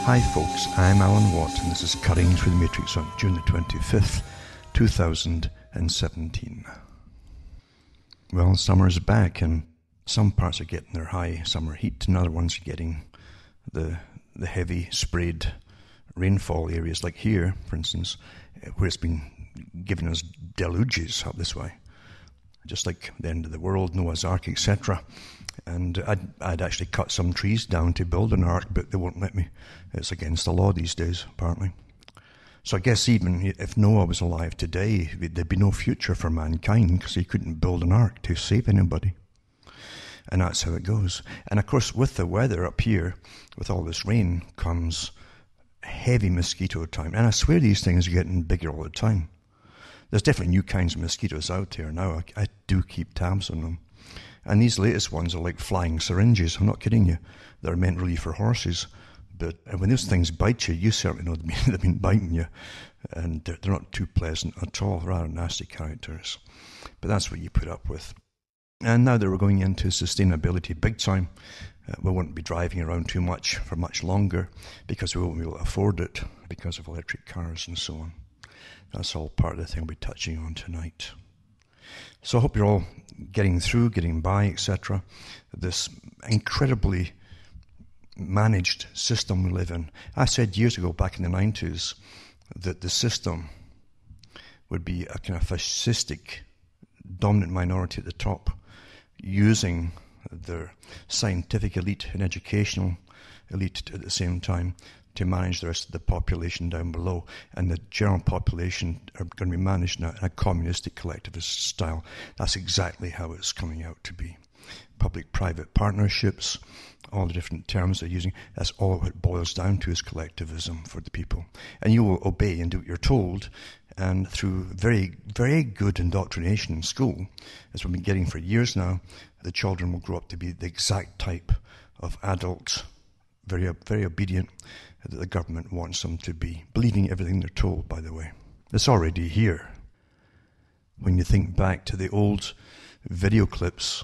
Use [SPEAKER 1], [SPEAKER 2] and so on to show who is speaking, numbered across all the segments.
[SPEAKER 1] Hi folks, I'm Alan Watt and this is Cutting Through the Matrix on June the 25th, 2017. Well, summer's back and some parts are getting their high summer heat and other ones are getting the heavy sprayed rainfall areas like here, for instance, where it's been giving us deluges up this way. Just like the end of the world, Noah's Ark, etc. And I'd actually cut some trees down to build an ark, but they won't let me. It's against the law these days, apparently. So I guess even if Noah was alive today, there'd be no future for mankind because he couldn't build an ark to save anybody. And that's how it goes. And of course, with the weather up here, with all this rain, comes heavy mosquito time. And I swear these things are getting bigger all the time. There's definitely new kinds of mosquitoes out there now. I do keep tabs on them. And these latest ones are like flying syringes. I'm not kidding you. They're meant really for horses. But when those things bite you, you certainly know they've been biting you. And they're not too pleasant at all. Rather nasty characters. But that's what you put up with. And now that we're going into sustainability big time, we won't be driving around too much for much longer because we won't be able to afford it because of electric cars and so on. That's all part of the thing we'll be touching on tonight. So I hope you're all getting through, getting by, etc. This incredibly managed system we live in. I said years ago, back in the 90s, that the system would be a kind of fascistic, dominant minority at the top, using their scientific elite and educational elite at the same time to manage the rest of the population down below. And the general population are going to be managed now in a communistic collectivist style. That's exactly how it's coming out to be. Public-private partnerships, all the different terms they're using, that's all what it boils down to is collectivism for the people. And you will obey and do what you're told, and through very, very good indoctrination in school, as we've been getting for years now, the children will grow up to be the exact type of adult, very, very obedient, that the government wants them to be, believing everything they're told, by the way. It's already here. When you think back to the old video clips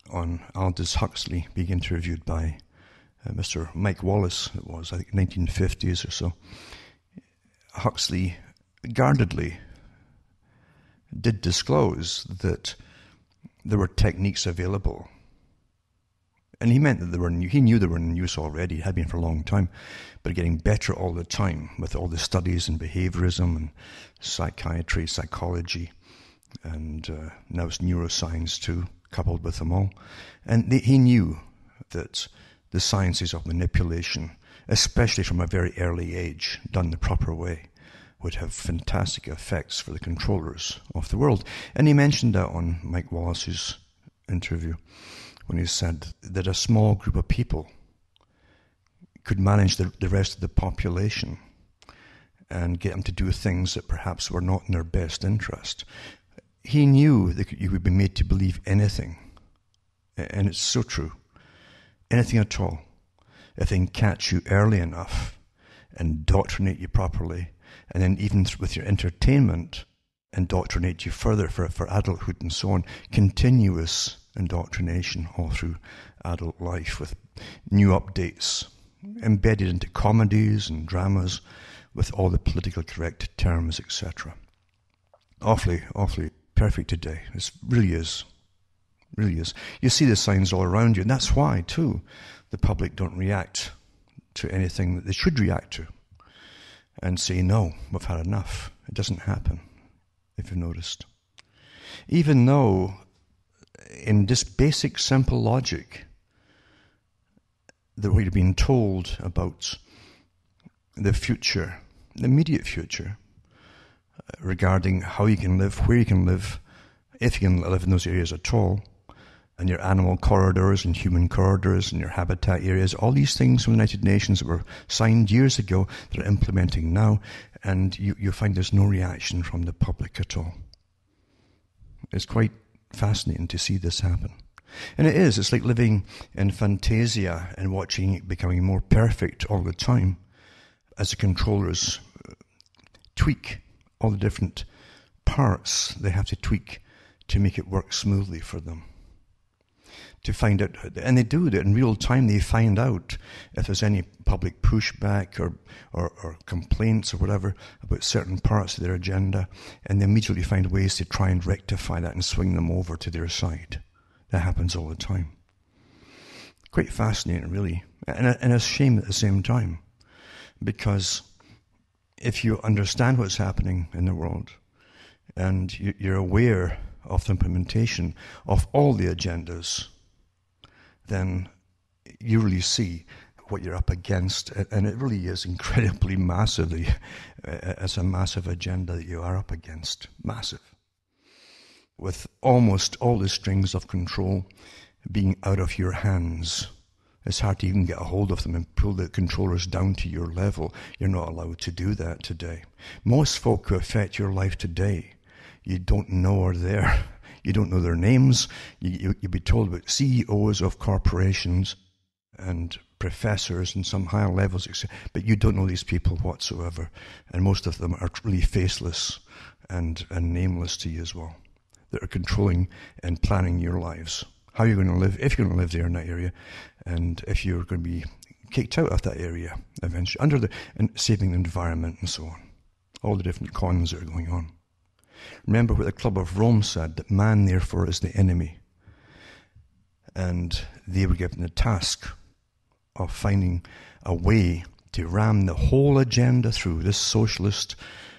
[SPEAKER 1] on Aldous Huxley being interviewed by Mr. Mike Wallace, it was, I think, 1950s or so, Huxley guardedly did disclose that there were techniques available. And he meant that he knew they were in use already, had been for a long time, but getting better all the time with all the studies in behaviorism and psychiatry, psychology, and now it's neuroscience too, coupled with them all. And he knew that the sciences of manipulation, especially from a very early age, done the proper way, would have fantastic effects for the controllers of the world. And he mentioned that on Mike Wallace's interview, when he said that a small group of people could manage the rest of the population and get them to do things that perhaps were not in their best interest. He knew that you would be made to believe anything, and it's so true. Anything at all. If they can catch you early enough, indoctrinate you properly, and then even with your entertainment, indoctrinate you further for adulthood and so on, continuous indoctrination all through adult life with new updates embedded into comedies and dramas with all the politically correct terms, etc. Awfully perfect today. It really is. Really is. You see the signs all around you, and that's why, too, the public don't react to anything that they should react to and say, no, we've had enough. It doesn't happen, if you've noticed. Even though in this basic, simple logic that we're being told about the future, the immediate future, regarding how you can live, where you can live, if you can live in those areas at all, and your animal corridors and human corridors and your habitat areas, all these things from the United Nations that were signed years ago that are implementing now, and you find there's no reaction from the public at all. It's quite fascinating to see this happen. And it is. It's like living in fantasia and watching it becoming more perfect all the time as the controllers tweak all the different parts they have to tweak to make it work smoothly for them. to find out, and they do that in real time. They find out if there's any public pushback or complaints or whatever about certain parts of their agenda, and they immediately find ways to try and rectify that and swing them over to their side. That happens all the time. Quite fascinating, really, and a shame at the same time, because if you understand what's happening in the world and you're aware of the implementation of all the agendas, then you really see what you're up against, and it really is incredibly massively, it's a massive agenda that you are up against, massive, with almost all the strings of control being out of your hands. It's hard to even get a hold of them and pull the controllers down to your level. You're not allowed to do that today. Most folk who affect your life today, you don't know are there. You don't know their names. You'll be told about CEOs of corporations and professors and some higher levels, etc. But you don't know these people whatsoever. And most of them are really faceless and nameless to you as well. That are controlling and planning your lives. How you're going to live, if you're going to live there in that area, and if you're going to be kicked out of that area eventually, and saving the environment and so on. All the different cons that are going on. Remember what the Club of Rome said, that man therefore is the enemy. And they were given the task of finding a way to ram the whole agenda through, this socialist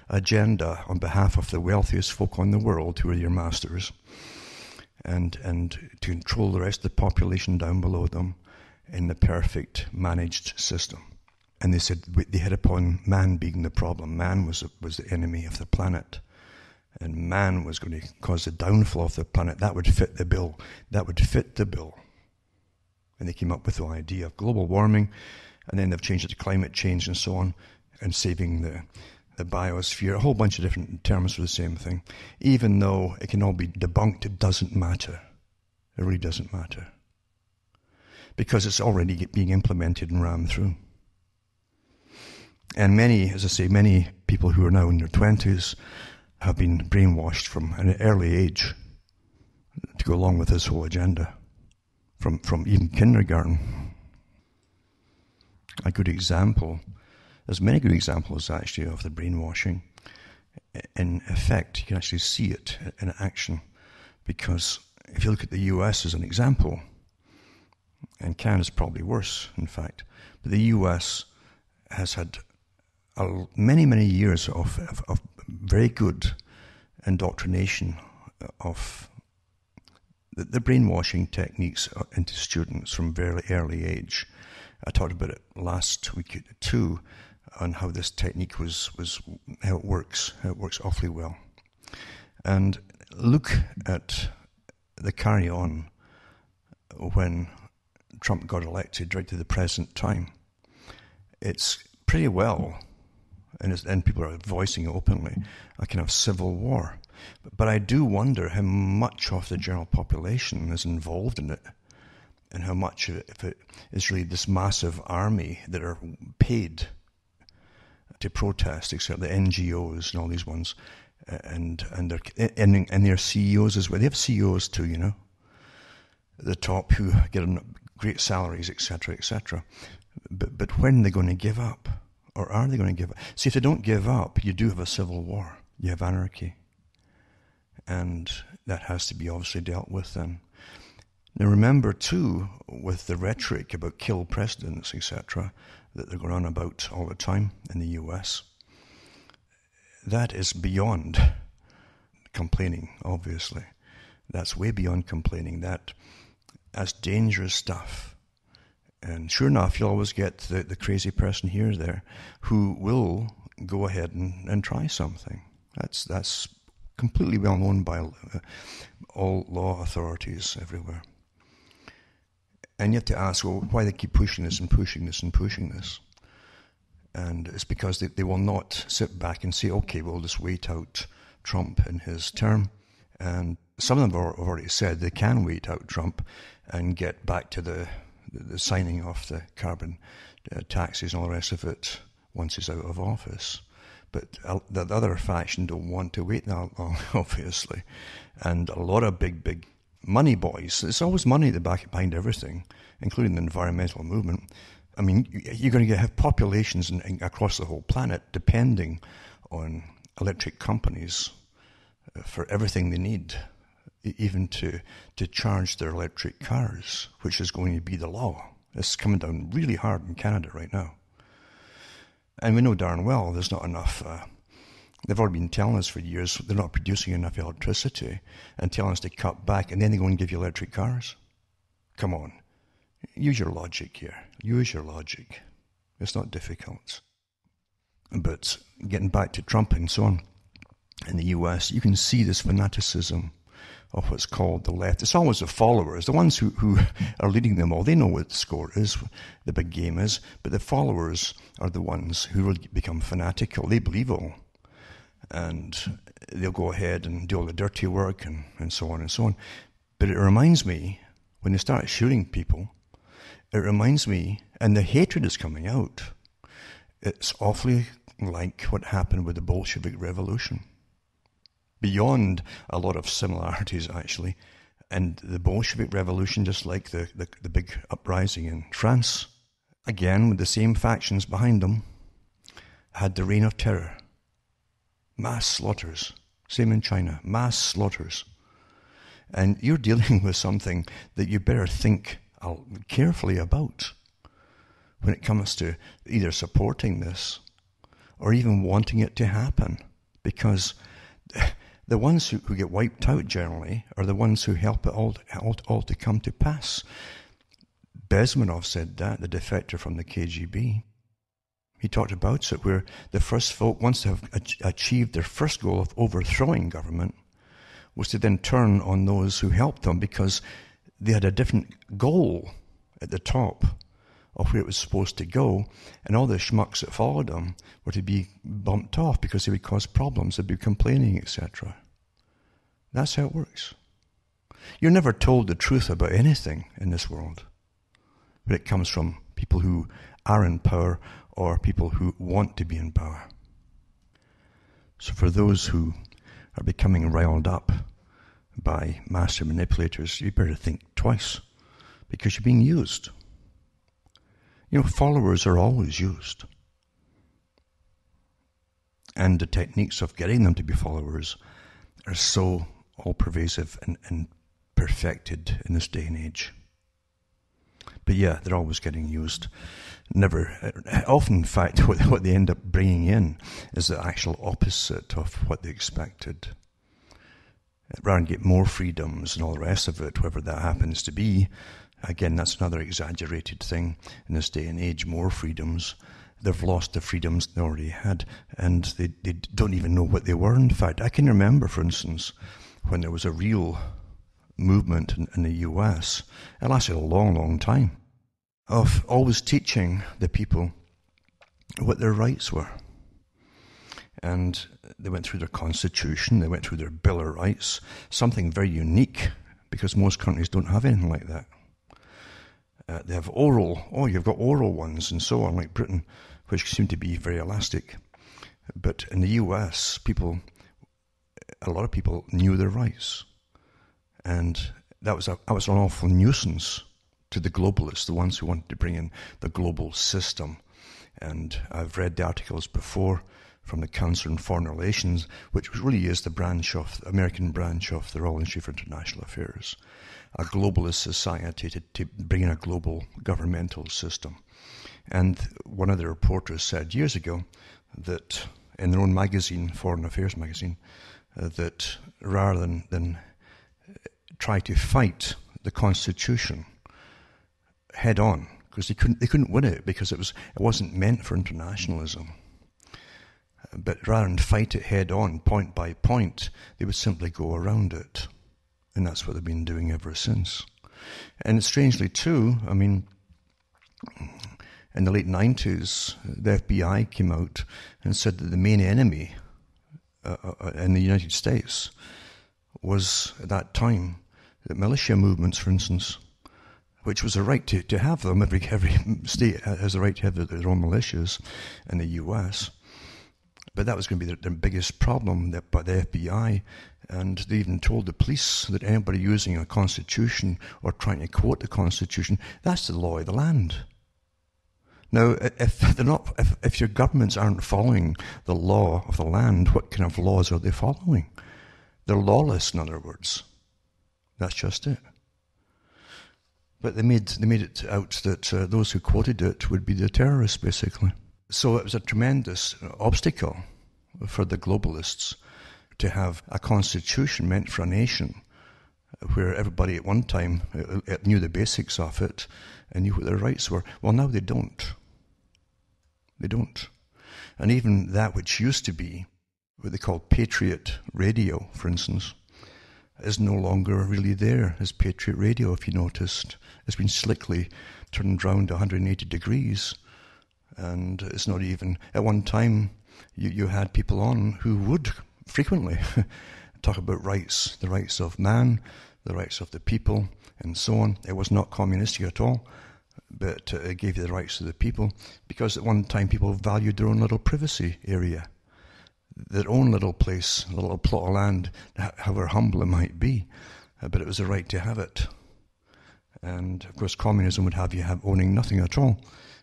[SPEAKER 1] agenda on behalf of the wealthiest folk on the world, who are your masters, and to control the rest of the population down below them in the perfect managed system. And they said they hit upon man being the problem. Man was the enemy of the planet. And man was going to cause the downfall of the planet. That would fit the bill. That would fit the bill. And they came up with the idea of global warming, and then they've changed it to climate change and so on, and saving the biosphere, a whole bunch of different terms for the same thing. Even though it can all be debunked, it doesn't matter. It really doesn't matter. Because it's already being implemented and rammed through. And many, as I say, many people who are now in their 20s have been brainwashed from an early age to go along with this whole agenda, from even kindergarten. A good example, there's many good examples actually of the brainwashing. In effect, you can actually see it in action, because if you look at the US as an example, and Canada's probably worse, in fact, but the US has had many, many years of very good indoctrination of the brainwashing techniques into students from very early age. I talked about it last week too, on how this technique was how it works awfully well. And look at the carry on when Trump got elected right to the present time. It's pretty well, and people are voicing it openly, a kind of civil war. But I do wonder how much of the general population is involved in it, and how much of it, if it is really this massive army that are paid to protest, except the NGOs and all these ones, and their CEOs as well. They have CEOs too, you know, at the top, who get great salaries, etc., etc. But when are they going to give up? Or are they going to give up? See, if they don't give up, you do have a civil war. You have anarchy. And that has to be obviously dealt with then. Now remember too, with the rhetoric about kill presidents, etc., that they're going on about all the time in the US, that is beyond complaining, obviously. That's way beyond complaining. That's dangerous stuff. And sure enough, you'll always get the crazy person here or there who will go ahead and try something. That's completely well known by all law authorities everywhere. And you have to ask, well, why they keep pushing this and pushing this and pushing this? And it's because they will not sit back and say, okay, we'll just wait out Trump in his term. And some of them have already said they can wait out Trump and get back to the signing off the carbon taxes and all the rest of it once he's out of office. But the other faction don't want to wait that long, obviously. And a lot of big money boys. It's always money at the back behind everything, including the environmental movement. I mean, you're going to have populations across the whole planet depending on electric companies for everything they need, even to charge their electric cars, which is going to be the law. It's coming down really hard in Canada right now. And we know darn well there's not enough. They've already been telling us for years they're not producing enough electricity and telling us to cut back, and then they go and give you electric cars. Come on. Use your logic here. Use your logic. It's not difficult. But getting back to Trump and so on, in the US, you can see this fanaticism of what's called the left. It's always the followers, the ones who are leading them all. They know what the score is, the big game is, but the followers are the ones who will become fanatical. They believe all. And they'll go ahead and do all the dirty work and so on and so on. But it reminds me, when they start shooting people, it reminds me, and the hatred is coming out, it's awfully like what happened with the Bolshevik Revolution. Beyond a lot of similarities, actually. And the Bolshevik Revolution, just like the big uprising in France, again, with the same factions behind them, had the reign of terror. Mass slaughters. Same in China. Mass slaughters. And you're dealing with something that you better think carefully about when it comes to either supporting this or even wanting it to happen. Because the ones who get wiped out generally are the ones who help it all to come to pass. Bezmenov said that, the defector from the KGB. He talked about it where the first folk, once they have achieved their first goal of overthrowing government, was to then turn on those who helped them because they had a different goal at the top of where it was supposed to go, and all the schmucks that followed them were to be bumped off because they would cause problems, they'd be complaining, etc. That's how it works. You're never told the truth about anything in this world, but it comes from people who are in power or people who want to be in power. So for those who are becoming riled up by master manipulators, you better think twice, because you're being used. You know, followers are always used. And the techniques of getting them to be followers are so all-pervasive and perfected in this day and age. But yeah, they're always getting used. Often, in fact, what they end up bringing in is the actual opposite of what they expected. Rather than get more freedoms and all the rest of it, whatever that happens to be, again, that's another exaggerated thing in this day and age, more freedoms. They've lost the freedoms they already had, and they don't even know what they were, in fact. I can remember, for instance, when there was a real movement in the US, it lasted a long, long time, of always teaching the people what their rights were. And they went through their constitution, they went through their Bill of Rights, something very unique, because most countries don't have anything like that. They have you've got oral ones and so on, like Britain, which seem to be very elastic. But in the US, a lot of people knew their rights. And that was an awful nuisance to the globalists, the ones who wanted to bring in the global system. And I've read the articles before from the Council on Foreign Relations, which really is the American branch of the Royal Institute for International Affairs, a globalist society to bring in a global governmental system. And one of the reporters said years ago that in their own magazine, Foreign Affairs magazine, that rather than try to fight the Constitution head on, because they couldn't win it because it wasn't meant for internationalism. But rather than fight it head on, point by point, they would simply go around it. And that's what they've been doing ever since. And strangely too, I mean, in the late 90s, the FBI came out and said that the main enemy in the United States was, at that time, the militia movements, for instance, which was a right to have them. Every state has a right to have their own militias in the US. But that was going to be their biggest problem by the FBI. And they even told the police that anybody using a constitution or trying to quote the constitution, that's the law of the land. Now, if your governments aren't following the law of the land, what kind of laws are they following? They're lawless, in other words. That's just it. But they made it out that those who quoted it would be the terrorists, basically. So it was a tremendous obstacle for the globalists to have a constitution meant for a nation where everybody at one time knew the basics of it and knew what their rights were. Well, now they don't. They don't. And even that which used to be what they call Patriot Radio, for instance, is no longer really there as Patriot Radio, if you noticed. It's been slickly turned round 180 degrees. And it's not even... At one time, you had people on who would frequently talk about rights, the rights of man, the rights of the people, and so on. It was not communistic at all, but it gave you the rights of the people, because at one time people valued their own little privacy area, their own little place, a little plot of land, however humble it might be, but it was a right to have it. And of course communism would have you owning nothing at all.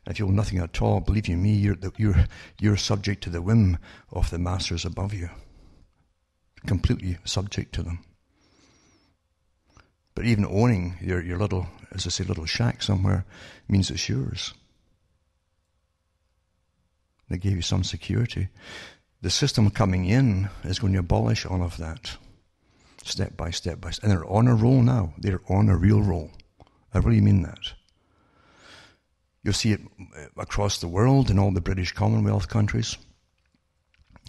[SPEAKER 1] If you own nothing at all, believe you me, you're subject to the whim of the masters above you. Completely subject to them. But even owning your little, as I say, little shack somewhere means it's yours. They gave you some security. The system coming in is going to abolish all of that. Step by step by step. And they're on a roll now. They're on a real roll. I really mean that. You'll see it across the world in all the British Commonwealth countries.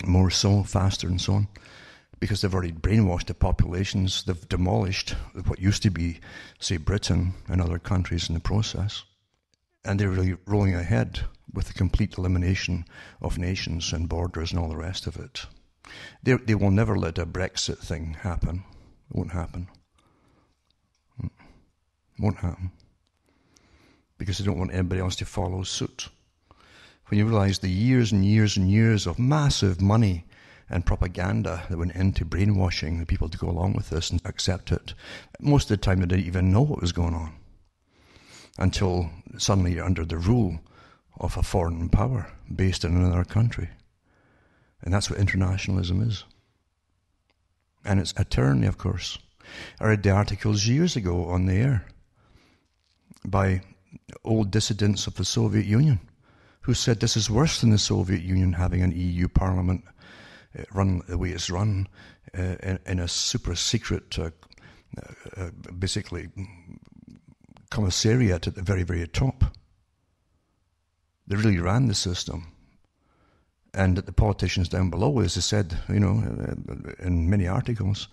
[SPEAKER 1] More so, faster and so on. Because they've already brainwashed the populations. They've demolished what used to be, say, Britain and other countries in the process. And they're really rolling ahead with the complete elimination of nations and borders and all the rest of it. They will never let a Brexit thing happen. It won't happen. It won't happen. Because they don't want anybody else to follow suit. When you realize the years and years and years of massive money and propaganda that went into brainwashing the people to go along with this and accept it, most of the time they didn't even know what was going on. Until suddenly you're under the rule of a foreign power based in another country. And that's what internationalism is. And it's a tyranny, of course. I read the articles years ago on the air by old dissidents of the Soviet Union who said this is worse than the Soviet Union having an EU parliament run the way it's run in a super secret, basically, commissariat at the very, very top. They really ran the system. And that the politicians down below, as they said, in many articles,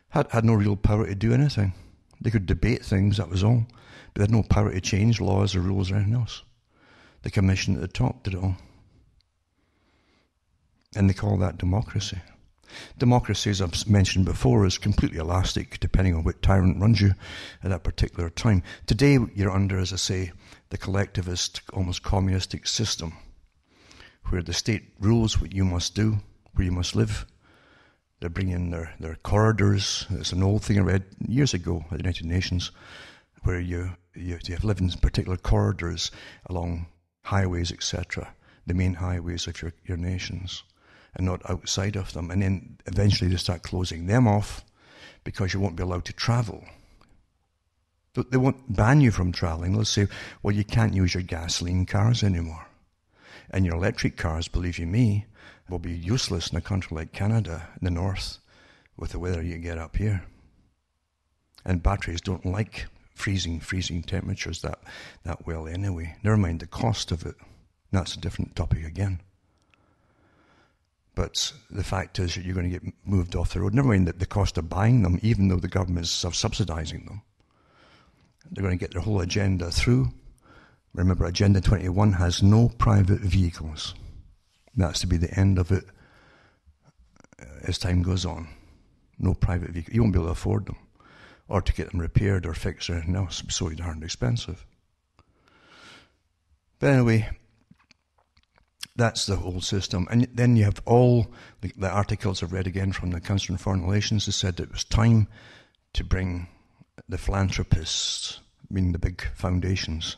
[SPEAKER 1] had no real power to do anything. They could debate things, that was all. But they had no power to change laws or rules or anything else. The commission at the top did it all. And they call that democracy. Democracy, as I've mentioned before, is completely elastic depending on what tyrant runs you at that particular time. Today you're under, as I say, the collectivist, almost communistic system, where the state rules what you must do, where you must live. They bring in their corridors. It's an old thing I read years ago at the United Nations, where you live in particular corridors along highways, etc., the main highways of your nations, and not outside of them. And then eventually they start closing them off because you won't be allowed to travel. They won't ban you from traveling. They'll say, well, you can't use your gasoline cars anymore. And your electric cars, believe you me, will be useless in a country like Canada in the north with the weather you get up here. And batteries don't like freezing temperatures that well anyway. Never mind the cost of it. That's a different topic again. But the fact is that you're going to get moved off the road. Never mind the cost of buying them, even though the government is subsidizing them. They're going to get their whole agenda through. Remember, Agenda 21 has no private vehicles. That's to be the end of it as time goes on. No private vehicle. You won't be able to afford them, or to get them repaired or fixed or anything else. It's so darn expensive. But anyway, That's the whole system. And then you have all the articles I've read again from the Council on Foreign Relations that said it was time to bring the philanthropists, meaning the big foundations,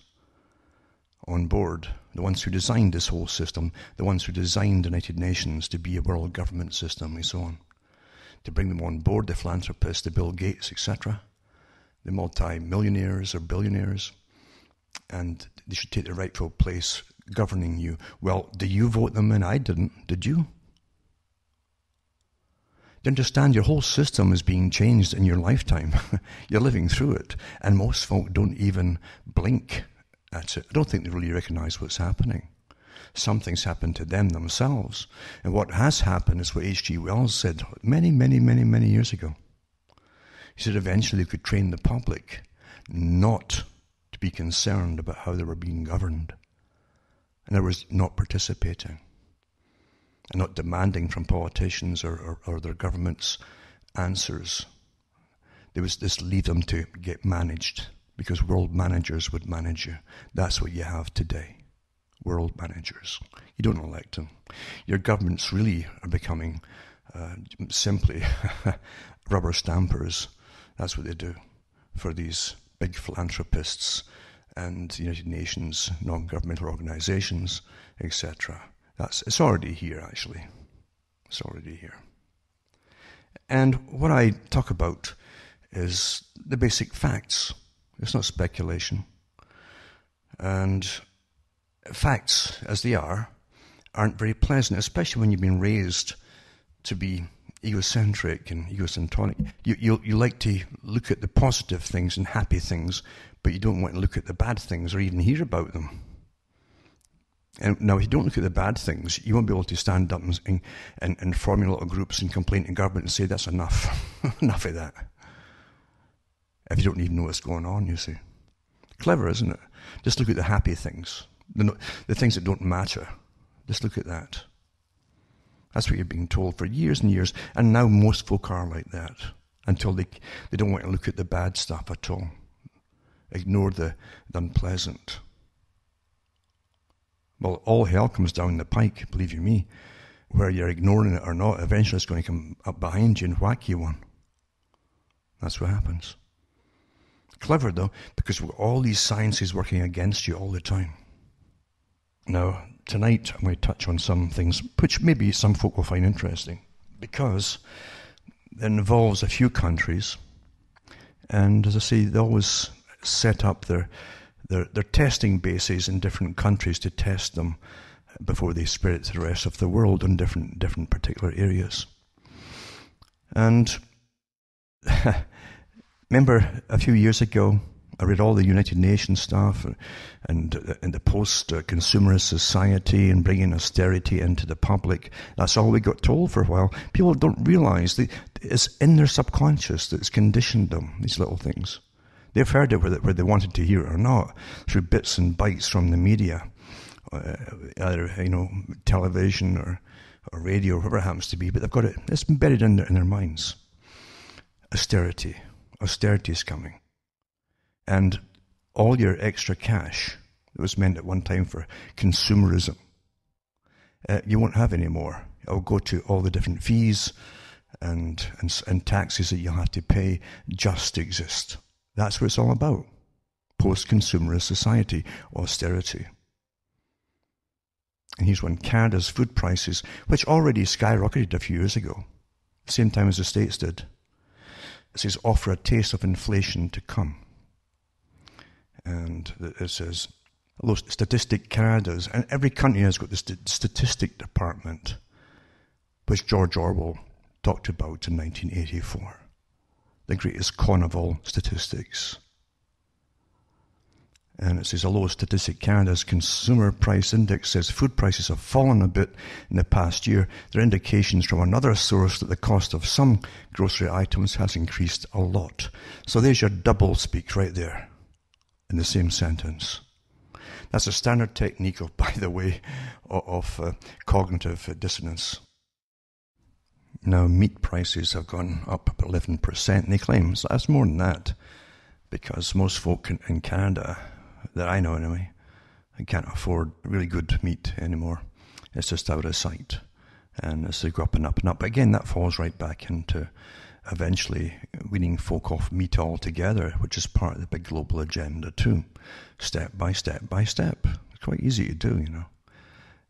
[SPEAKER 1] on board, the ones who designed this whole system, the ones who designed the United Nations to be a world government system and so on, to bring them on board, the philanthropists, the Bill Gates, etc., the multi-millionaires or billionaires, and they should take their rightful place governing you. Well, do you vote them in? I didn't. Did you? You understand your whole system is being changed in your lifetime. You're living through it, and most folk don't even blink at it. I don't think they really recognize what's happening. Something's happened to them themselves. And what has happened is what H.G. Wells said many, many, many, many years ago. He said eventually they could train the public not to be concerned about how they were being governed. In other words, not participating and not demanding from politicians or their governments answers. They would just leave them to get managed, because world managers would manage you. That's what you have today. World managers. You don't elect them. Your governments really are becoming simply rubber stampers. That's what they do for these big philanthropists and United Nations, non-governmental organizations, etc. It's already here, actually. It's already here. And what I talk about is the basic facts. It's not speculation. And facts, as they aren't very pleasant, especially when you've been raised to be egocentric and egocentric. You like to look at the positive things and happy things, but you don't want to look at the bad things or even hear about them. And now, if you don't look at the bad things, you won't be able to stand up and form your little groups and complain to government and say, that's enough. Enough of that. If you don't even know what's going on, you see. Clever, isn't it? Just look at the happy things. The things that don't matter. Just look at that. That's what you're being told for years and years. And now most folk are like that. Until they don't want to look at the bad stuff at all. Ignore the unpleasant. Well, all hell comes down the pike, believe you me. Where you're ignoring it or not, eventually it's going to come up behind you and whack you one. That's what happens. Clever, though, because all these sciences working against you all the time. Now, tonight I'm going to touch on some things which maybe some folk will find interesting, because it involves a few countries, and as I say, they always set up their testing bases in different countries to test them before they spread it to the rest of the world in different particular areas. And remember a few years ago, I read all the United Nations stuff and the post-consumerist society and bringing austerity into the public. That's all we got told for a while. People don't realize that it's in their subconscious that's conditioned them, these little things. They've heard it whether they wanted to hear it or not, through bits and bites from the media, either television or radio, or whatever it happens to be. But they've got it. It's embedded in their minds. Austerity is coming, and all your extra cash that was meant at one time for consumerism, you won't have any more. It'll go to all the different fees and taxes that you'll have to pay just to exist. That's what it's all about. Post-consumerist society, austerity. And here's one: Canada's food prices, which already skyrocketed a few years ago, same time as the States did. It says, offer a taste of inflation to come. And it says, although Statistic Canada's, and every country has got this statistic department, which George Orwell talked about in 1984. The greatest con of all statistics. And it says, although Statistic Canada's Consumer Price Index says food prices have fallen a bit in the past year, there are indications from another source that the cost of some grocery items has increased a lot. So there's your double speak right there in the same sentence. That's a standard technique of, by the way, of cognitive dissonance. Now, meat prices have gone up 11%, and they claim that's more than that, because most folk in Canada, that I know anyway, can't afford really good meat anymore. It's just out of sight. And as they go up and up and up, again, that falls right back into eventually weaning folk off meat altogether, which is part of the big global agenda too. Step by step by step. It's quite easy to do, you know.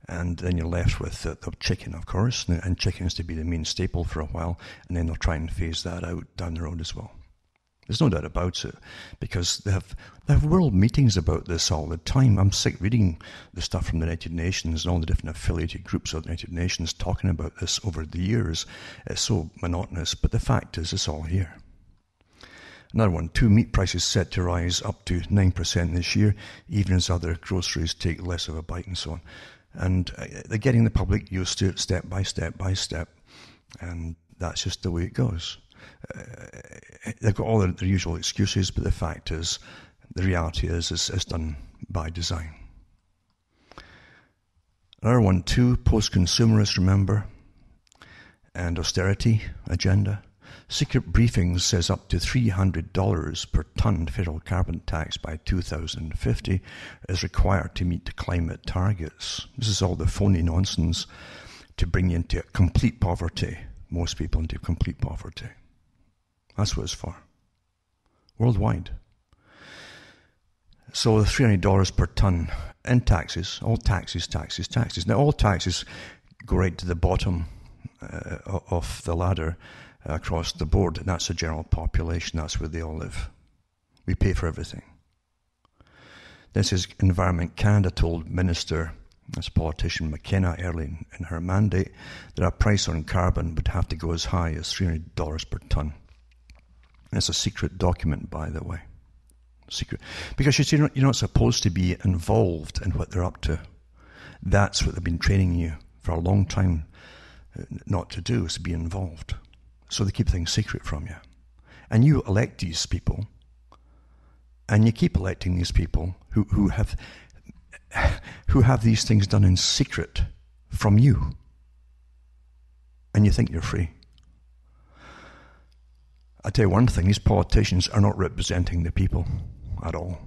[SPEAKER 1] And then you're left with the chicken, of course, and chicken is to be the main staple for a while, and then they'll try and phase that out down the road as well. There's no doubt about it, because they have world meetings about this all the time. I'm sick reading the stuff from the United Nations and all the different affiliated groups of the United Nations talking about this over the years. It's so monotonous, but the fact is it's all here. Another one, 2 meat prices set to rise up to 9% this year, even as other groceries take less of a bite and so on. And they're getting the public used to it step by step by step, and that's just the way it goes. They've got all the usual excuses, but the fact is, the reality is it's done by design. Another one, too, post-consumerist, remember, and austerity agenda. Secret Briefings says up to $300 per ton federal carbon tax by 2050 is required to meet the climate targets. This is all the phony nonsense to bring you into complete poverty, most people into complete poverty. That's what it's for. Worldwide. So the $300 per ton in taxes, all taxes. Now all taxes go right to the bottom of the ladder across the board, and that's the general population. That's where they all live. We pay for everything. This is Environment Canada told Minister, that's politician McKenna, early in her mandate, that a price on carbon would have to go as high as $300 per ton. It's a secret document, by the way. Secret. Because you're not supposed to be involved in what they're up to. That's what they've been training you for a long time not to do, is to be involved. So they keep things secret from you. And you elect these people, and you keep electing these people who have these things done in secret from you. And you think you're free. I tell you one thing, these politicians are not representing the people at all.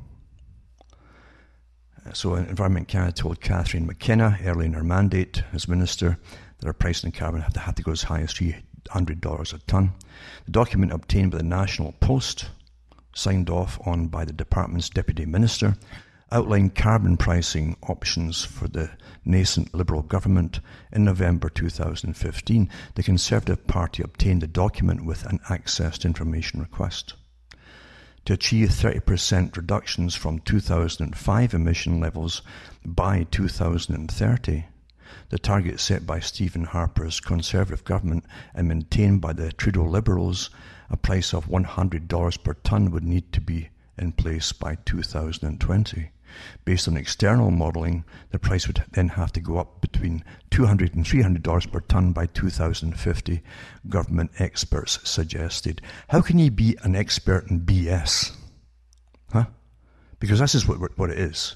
[SPEAKER 1] So Environment Canada told Catherine McKenna early in her mandate as minister that our price on carbon had to go as high as $300 a tonne. The document obtained by the National Post, signed off on by the department's deputy minister, outlined carbon pricing options for the nascent Liberal government. In November 2015, the Conservative Party obtained the document with an access to information request. To achieve 30% reductions from 2005 emission levels by 2030, the target set by Stephen Harper's Conservative government and maintained by the Trudeau Liberals, a price of $100 per tonne would need to be in place by 2020. Based on external modelling, the price would then have to go up between $200 and $300 per tonne by 2050, government experts suggested. How can you be an expert in BS? Huh? Because this is what it is.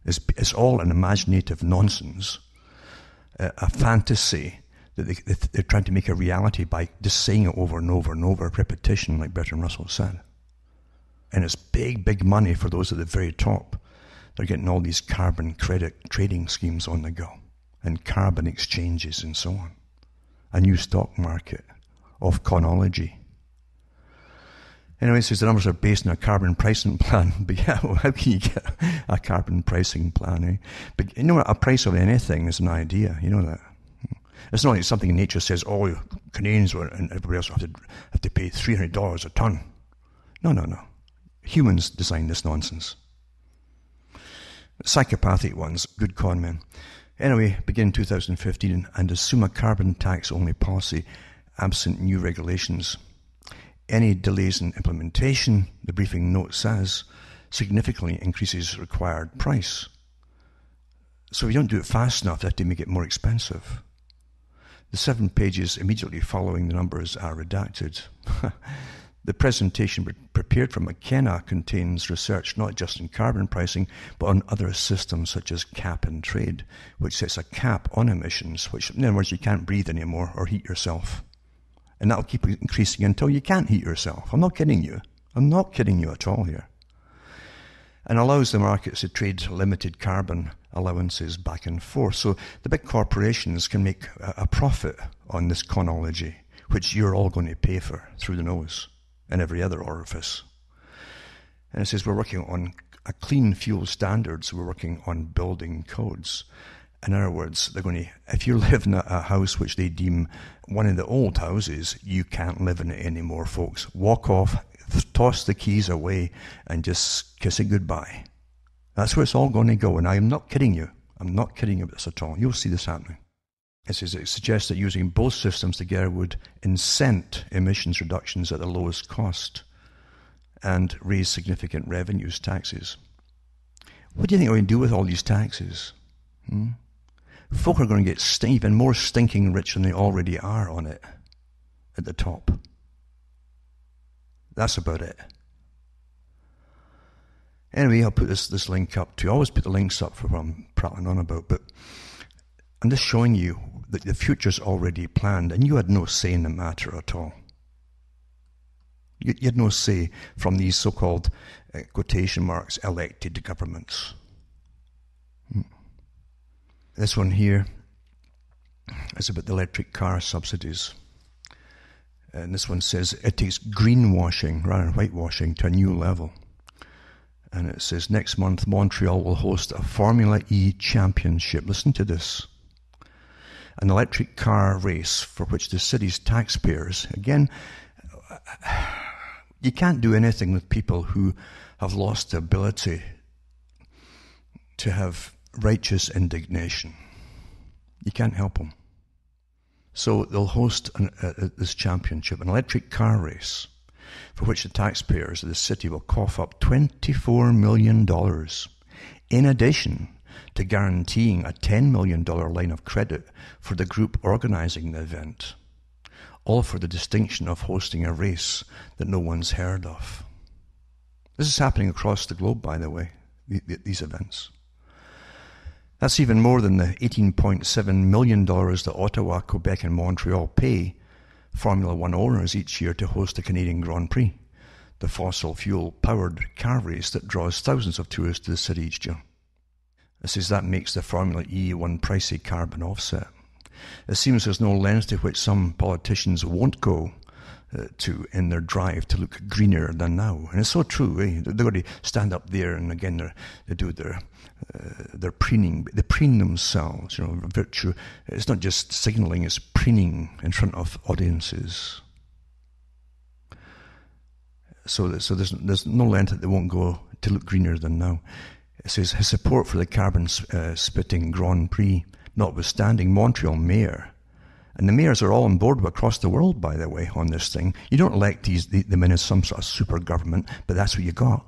[SPEAKER 1] It's all an imaginative nonsense, a fantasy that they're trying to make a reality by just saying it over and over and over, repetition, like Bertrand Russell said. And it's big, big money for those at the very top. They're getting all these carbon credit trading schemes on the go, and carbon exchanges and so on. A new stock market of chronology. Anyway, it says the numbers are based on a carbon pricing plan. But yeah, well, how can you get a carbon pricing plan, eh? But you know what, a price of anything is an idea, you know that. It's not like something in nature says, oh, Canadians and everybody else have to pay $300 a tonne. No. Humans designed this nonsense. Psychopathic ones, good con men. Anyway, begin 2015 and assume a carbon tax only policy absent new regulations. Any delays in implementation, the briefing note says, significantly increases required price. So if you don't do it fast enough, they have to make it more expensive. The 7 pages immediately following the numbers are redacted. The presentation prepared from McKenna contains research not just on carbon pricing, but on other systems such as cap and trade, which sets a cap on emissions, which, in other words, you can't breathe anymore or heat yourself. And that'll keep increasing until you can't heat yourself. I'm not kidding you. I'm not kidding you at all here. And allows the markets to trade limited carbon allowances back and forth. So the big corporations can make a profit on this chronology, which you're all going to pay for through the nose and every other orifice. And it says we're working on a clean fuel standards, we're working on building codes. In other words, they're going to, if you live in a house which they deem one of the old houses, you can't live in it anymore, folks. Walk off, toss the keys away, and just kiss it goodbye. That's where it's all going to go, and I am not kidding you. I'm not kidding you about this at all. You'll see this happening. It says it suggests that using both systems together would incent emissions reductions at the lowest cost and raise significant revenues, taxes. What do you think we're going to do with all these taxes? Folk are going to get even more stinking rich than they already are on it at the top. That's about it. Anyway, I'll put this link up too. I always put the links up for what I'm prattling on about, but I'm just showing you that the future's already planned, and you had no say in the matter at all. You had no say from these so-called, quotation marks, elected governments. This one here is about the electric car subsidies. And this one says it takes greenwashing rather than whitewashing to a new level. And it says next month Montreal will host a Formula E championship. Listen to this. An electric car race for which the city's taxpayers, again, you can't do anything with people who have lost the ability to have righteous indignation. You can't help them. So they'll host this championship, an electric car race, for which the taxpayers of the city will cough up $24 million, in addition to guaranteeing a $10 million line of credit for the group organising the event, all for the distinction of hosting a race that no one's heard of. This is happening across the globe, by the way, these events. That's even more than the $18.7 million that Ottawa, Quebec and Montreal pay Formula One owners each year to host the Canadian Grand Prix, the fossil fuel-powered car race that draws thousands of tourists to the city each year. It says that makes the Formula E one pricey carbon offset. It seems there's no length to which some politicians won't go to in their drive to look greener than now. And it's so true, eh? They're going to stand up there and again they do their preening. They preen themselves, virtue. It's not just signalling, it's preening in front of audiences. So there's no length that they won't go to look greener than now. It says his support for the carbon spitting Grand Prix, notwithstanding, Montreal mayor, and the mayors are all on board across the world, by the way, on this thing. You don't elect them in as some sort of super government, but that's what you got.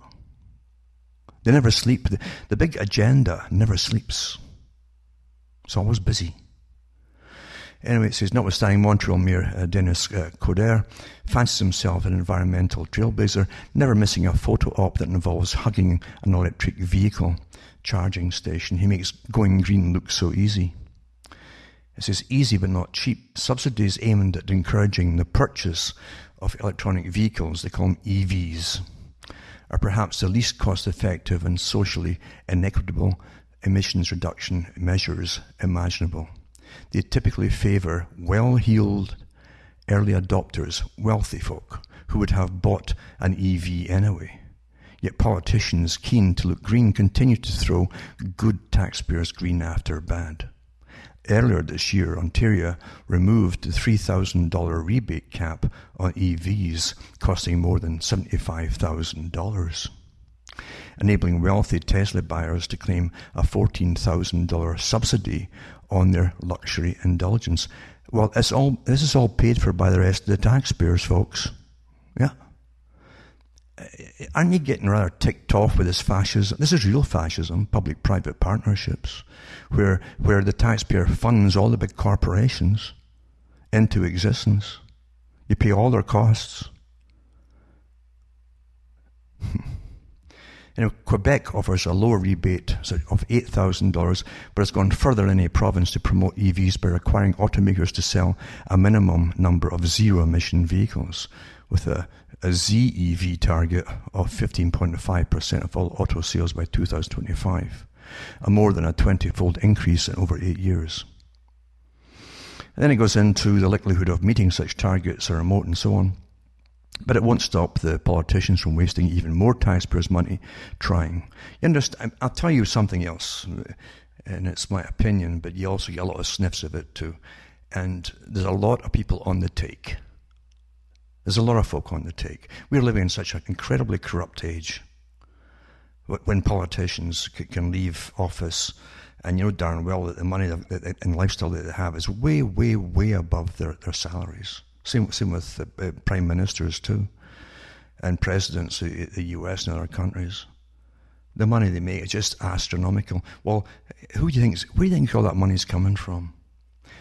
[SPEAKER 1] They never sleep. The big agenda never sleeps. It's always busy. Anyway, it says, notwithstanding Montreal Mayor Dennis Coderre fancies himself an environmental trailblazer, never missing a photo op that involves hugging an electric vehicle charging station. He makes going green look so easy. It says, easy but not cheap. Subsidies aimed at encouraging the purchase of electronic vehicles, they call them EVs, are perhaps the least cost-effective and socially inequitable emissions reduction measures imaginable. They typically favour well-heeled early adopters, wealthy folk, who would have bought an EV anyway. Yet politicians keen to look green continue to throw good taxpayers green after bad. Earlier this year, Ontario removed the $3,000 rebate cap on EVs, costing more than $75,000, enabling wealthy Tesla buyers to claim a $14,000 subsidy on their luxury indulgence. Well, this is all paid for by the rest of the taxpayers, folks. Yeah. Aren't you getting rather ticked off with this fascism? This is real fascism, public-private partnerships, where the taxpayer funds all the big corporations into existence. You pay all their costs. Quebec offers a lower rebate of $8,000, but has gone further in any province to promote EVs by requiring automakers to sell a minimum number of zero-emission vehicles, with a ZEV target of 15.5% of all auto sales by 2025. a more than a 20-fold increase in over 8 years. And then it goes into the likelihood of meeting such targets are remote and so on. But it won't stop the politicians from wasting even more taxpayers' money trying. You understand? I'll tell you something else, and it's my opinion, but you also get a lot of sniffs of it too. And there's a lot of people on the take. There's a lot of folk on the take. We're living in such an incredibly corrupt age when politicians can leave office and you know darn well that the money and lifestyle that they have is way, way, way above their salaries. Same with prime ministers too, and presidents of the US and other countries. The money they make is just astronomical. Well, where do you think all that money's coming from?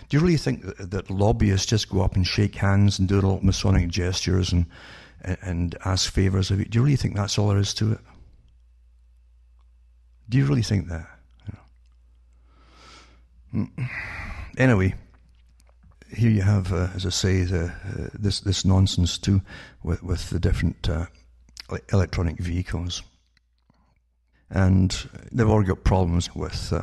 [SPEAKER 1] Do you really think that lobbyists just go up and shake hands and do little Masonic gestures and ask favours of it? Do you really think that's all there is to it? Do you really think that? Anyway, here you have, as I say, this nonsense too with the different electronic vehicles. And they've all got problems with...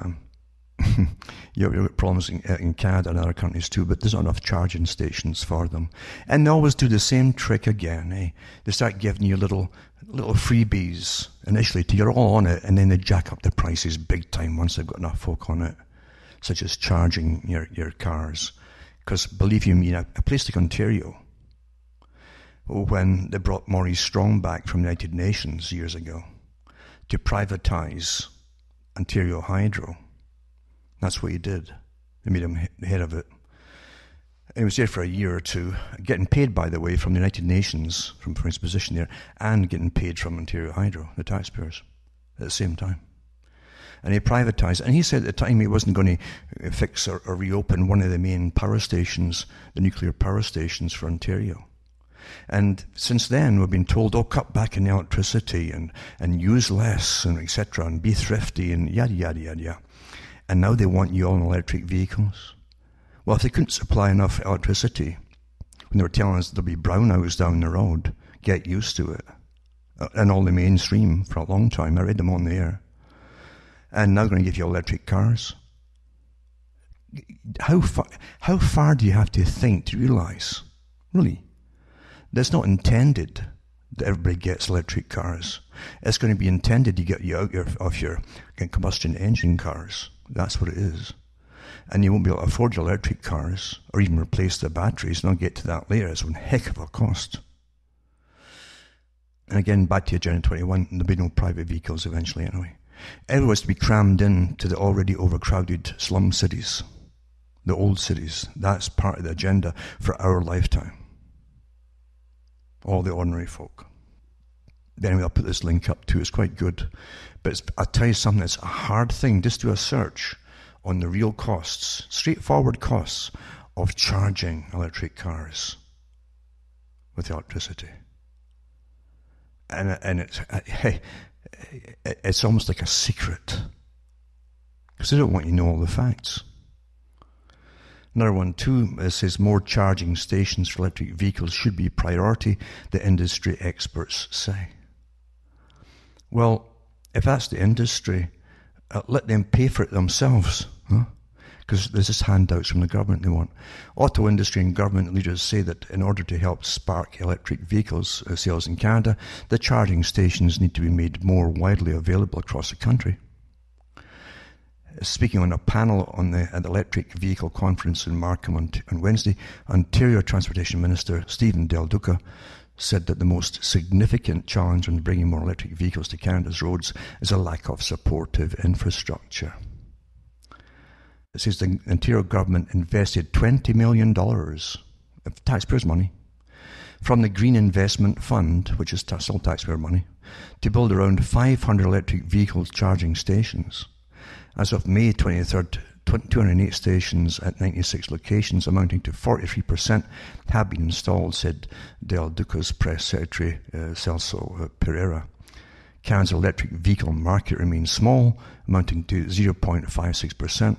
[SPEAKER 1] You've got problems in Canada and other countries too, but there's not enough charging stations for them. And they always do the same trick again. Eh? They start giving you little freebies initially till you're all on it, and then they jack up the prices big time once they've got enough folk on it, such as charging your cars. Because believe you me, a place like Ontario, when they brought Maurice Strong back from the United Nations years ago to privatise Ontario Hydro, that's what he did. They made him the head of it. And he was there for a year or two, getting paid, by the way, from the United Nations, from his position there, and getting paid from Ontario Hydro, the taxpayers, at the same time. And he privatised. And he said at the time he wasn't going to fix or reopen one of the main power stations, the nuclear power stations for Ontario. And since then, we've been told, cut back on the electricity and use less, and etc., and be thrifty, and yada, yada, yada, yada. And now they want you all in electric vehicles. Well, if they couldn't supply enough electricity, when they were telling us there'll be brownouts down the road, get used to it. And all the mainstream for a long time. I read them on the air. And now they're going to give you electric cars. How far do you have to think to realise, really, that's not intended that everybody gets electric cars. It's going to be intended to get you out of your combustion engine cars. That's what it is. And you won't be able to afford your electric cars or even replace the batteries, and I'll get to that later. It's one heck of a cost. And again, back to Agenda 21, there'll be no private vehicles eventually anyway. Everyone's to be crammed in to the already overcrowded slum cities, the old cities. That's part of the agenda for our lifetime. All the ordinary folk. Anyway, I'll put this link up too. It's quite good. But I'll tell you something, it's a hard thing. Just do a search on the real costs, straightforward costs of charging electric cars with electricity. And it's almost like a secret, because they don't want you to know all the facts. Another one too, it says more charging stations for electric vehicles should be a priority, the industry experts say. Well, if that's the industry, let them pay for it themselves, because there's just handouts from the government they want. Auto industry and government leaders say that in order to help spark electric vehicles sales in Canada, the charging stations need to be made more widely available across the country. Speaking on a panel at the Electric Vehicle Conference in Markham on Wednesday, Ontario Transportation Minister Stephen Del Duca said that the most significant challenge in bringing more electric vehicles to Canada's roads is a lack of supportive infrastructure. It says the Ontario government invested $20 million of taxpayers' money from the Green Investment Fund, which is still taxpayer money, to build around 500 electric vehicle charging stations. As of May 23rd, 208 stations at 96 locations, amounting to 43%, have been installed, said Del Duca's press secretary, Celso Pereira. Canada's electric vehicle market remains small, amounting to 0.56%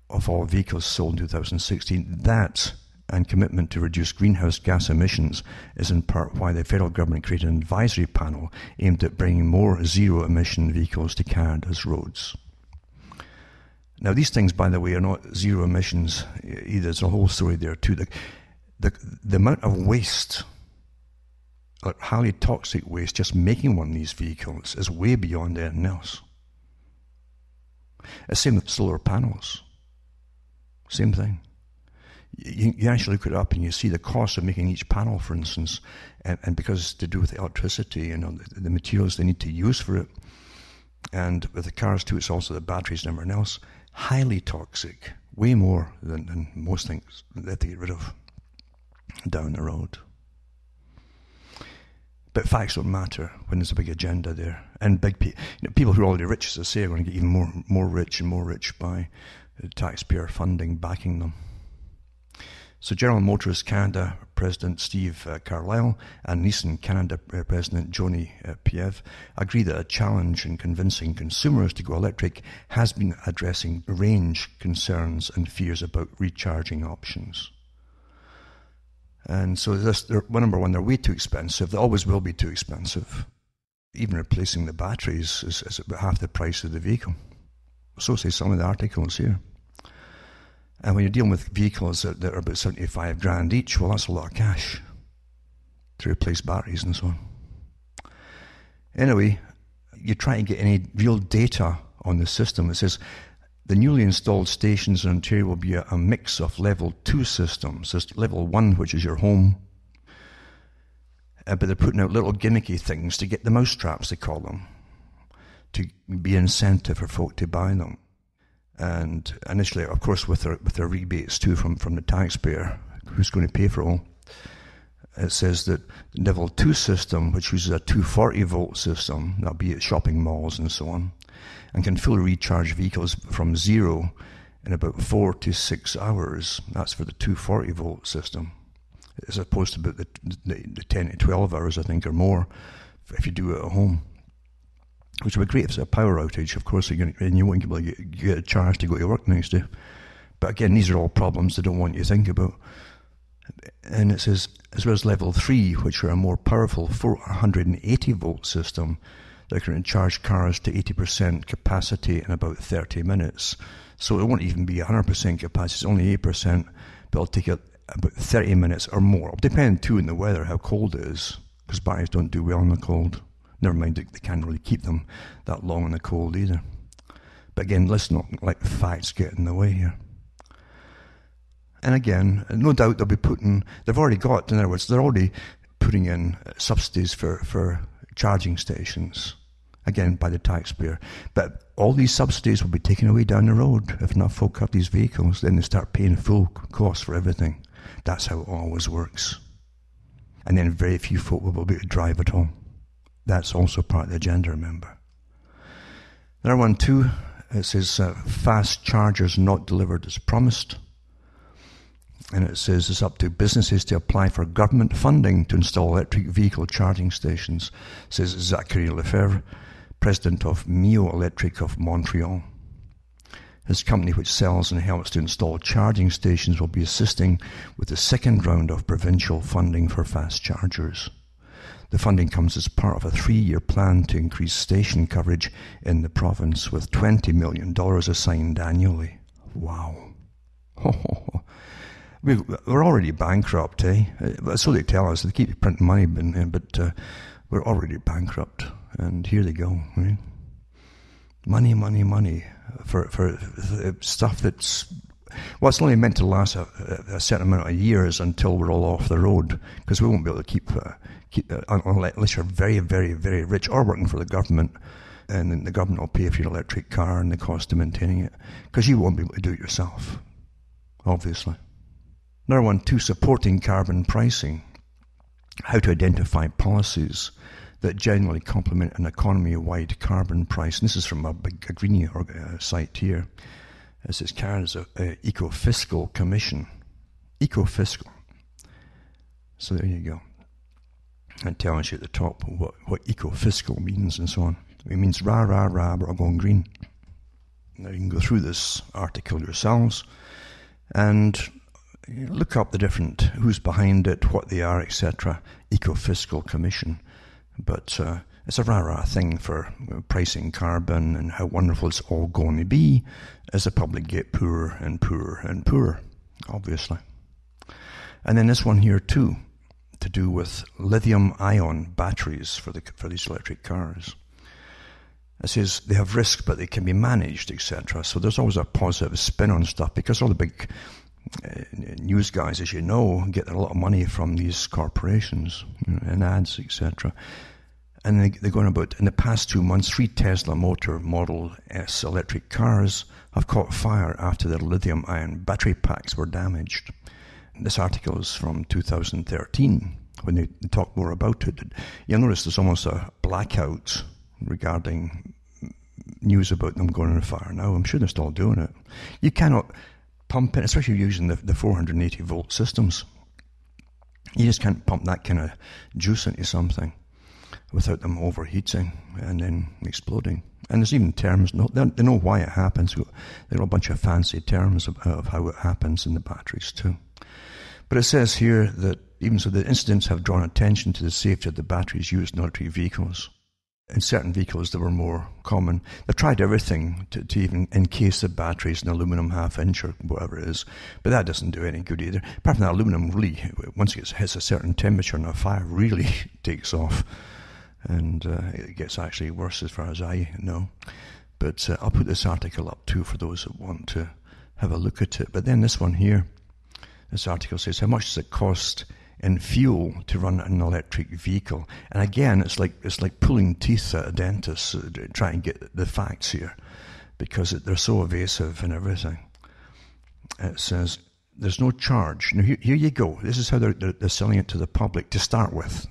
[SPEAKER 1] of all vehicles sold in 2016. That, and commitment to reduce greenhouse gas emissions, is in part why the federal government created an advisory panel aimed at bringing more zero-emission vehicles to Canada's roads. Now, these things, by the way, are not zero emissions either. There's a whole story there too. The amount of waste, like highly toxic waste, just making one of these vehicles is way beyond anything else. It's the same with solar panels. Same thing. You actually look it up and you see the cost of making each panel, for instance, and because it's to do with the electricity, the materials they need to use for it, and with the cars too, it's also the batteries and everything else. Highly toxic, way more than most things that they have to get rid of down the road. But facts don't matter when there's a big agenda there, and big people who are already rich, as I say, are going to get even more rich and more rich by taxpayer funding backing them. So General Motors Canada President Steve Carlisle and Nissan Canada President Joni Piev agree that a challenge in convincing consumers to go electric has been addressing range concerns and fears about recharging options. And so number one, they're way too expensive. They always will be too expensive. Even replacing the batteries is about half the price of the vehicle. So say some of the articles here. And when you're dealing with vehicles that are about 75 grand each, well, that's a lot of cash to replace batteries and so on. Anyway, you try to get any real data on the system. It says the newly installed stations in Ontario will be a mix of level 2 systems. There's level 1, which is your home. But they're putting out little gimmicky things to get the mousetraps, they call them, to be an incentive for folk to buy them. And initially, of course, with their rebates too from the taxpayer, who's going to pay for it all. It says that the level 2 system, which uses a 240 volt system, that'll be at shopping malls and so on, and can fully recharge vehicles from zero in about 4 to 6 hours. That's for the 240 volt system, as opposed to about the 10 to 12 hours, I think, or more, if you do it at home. Which would be great if it's a power outage, of course, and you won't be able to get a charge to go to work the next day. But again, these are all problems they don't want you to think about. And it says, as well as level 3, which are a more powerful 480 volt system that can charge cars to 80% capacity in about 30 minutes. So it won't even be 100% capacity, it's only 8%, but it'll take it about 30 minutes or more. It'll depend too on the weather, how cold it is, because batteries don't do well in the cold. Never mind, they can't really keep them that long in the cold either. But again, let's not let facts get in the way here. And again, no doubt they've already got, in other words, they're already putting in subsidies for charging stations, again, by the taxpayer. But all these subsidies will be taken away down the road. If enough folk have these vehicles, then they start paying full cost for everything. That's how it always works. And then very few folk will be able to drive at all. That's also part of the agenda, remember. Another one too, it says fast chargers not delivered as promised. And it says it's up to businesses to apply for government funding to install electric vehicle charging stations, says Zachary Lefebvre, president of Mio Electric of Montreal. His company, which sells and helps to install charging stations, will be assisting with the second round of provincial funding for fast chargers. The funding comes as part of a 3-year plan to increase station coverage in the province, with $20 million assigned annually. Wow. We're already bankrupt, eh? So they tell us. They keep printing money, but we're already bankrupt. And here they go, right? Money for stuff that's... Well, it's only meant to last a certain amount of years until we're all off the road, because we won't be able to keep unless you're very, very, very rich or working for the government, and then the government will pay for your electric car and the cost of maintaining it, because you won't be able to do it yourself, obviously. Another one, too, supporting carbon pricing. How to identify policies that generally complement an economy-wide carbon price. And this is from a green site here. This is Canada's Eco-Fiscal Commission. Eco-Fiscal. So there you go. And tells you at the top what eco-fiscal means and so on. It means rah, rah, rah, we're all going green. Now you can go through this article yourselves and look up the who's behind it, what they are, etc. Eco-Fiscal Commission. But It's a rah-rah thing for pricing carbon and how wonderful it's all going to be as the public get poorer and poorer and poorer, obviously. And then this one here too, to do with lithium-ion batteries for these electric cars. It says they have risk, but they can be managed, etc. So there's always a positive spin on stuff, because all the big news guys, as you know, get a lot of money from these corporations, and ads, etc. And they're going about, in the past 2 months, 3 Tesla Motor Model S electric cars have caught fire after their lithium-ion battery packs were damaged. This article is from 2013, when they talk more about it. You'll notice there's almost a blackout regarding news about them going on fire now. I'm sure they're still doing it. You cannot pump it, especially using the 480 volt systems. You just can't pump that kind of juice into something without them overheating and then exploding. And there's even terms, they know why it happens. There are a bunch of fancy terms of how it happens in the batteries too. But it says here that even so, the incidents have drawn attention to the safety of the batteries used in electric vehicles. In certain vehicles that were more common, they've tried everything to even encase the batteries in aluminum half-inch or whatever it is, but that doesn't do any good either. Apart from that, aluminum really, once it hits a certain temperature and a fire really takes off, and it gets actually worse as far as I know. But I'll put this article up too for those that want to have a look at it. But then this one here, this article says, how much does it cost in fuel to run an electric vehicle? And again, it's like pulling teeth at a dentist trying to get the facts here, because they're so evasive and everything. It says there's no charge. Now here you go. This is how they're selling it to the public to start with,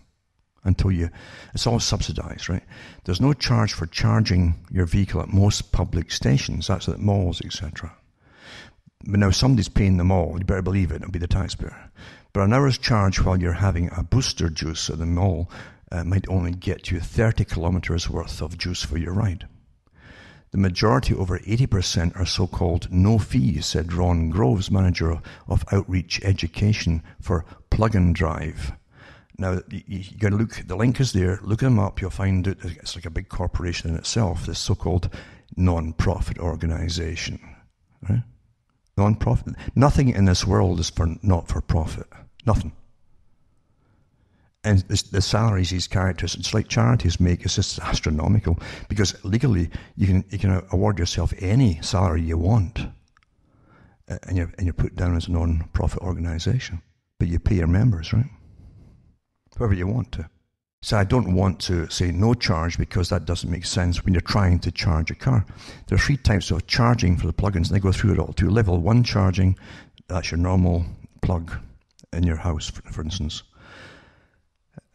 [SPEAKER 1] it's all subsidized, right? There's no charge for charging your vehicle at most public stations. That's at malls, etc. But now somebody's paying them all. You better believe it. It'll be the taxpayer. But an hour's charge while you're having a booster juice at the mall might only get you 30 kilometers worth of juice for your ride. The majority, over 80%, are so-called no-fee, said Ron Groves, manager of outreach education for Plug and Drive. Now, you got to look, the link is there, look them up, you'll find it's like a big corporation in itself, this so-called non-profit organization, right? Non-profit. Nothing in this world is not-for-profit. Nothing. And the salaries these characters, it's like charities make, it's just astronomical, because legally you can award yourself any salary you want, and you're put down as a non-profit organization, but you pay your members, right? Whoever you want to. So I don't want to say no charge, because that doesn't make sense when you're trying to charge a car. There are 3 types of charging for the plugins, and they go through it all too. Level 1 charging, that's your normal plug in your house, for instance.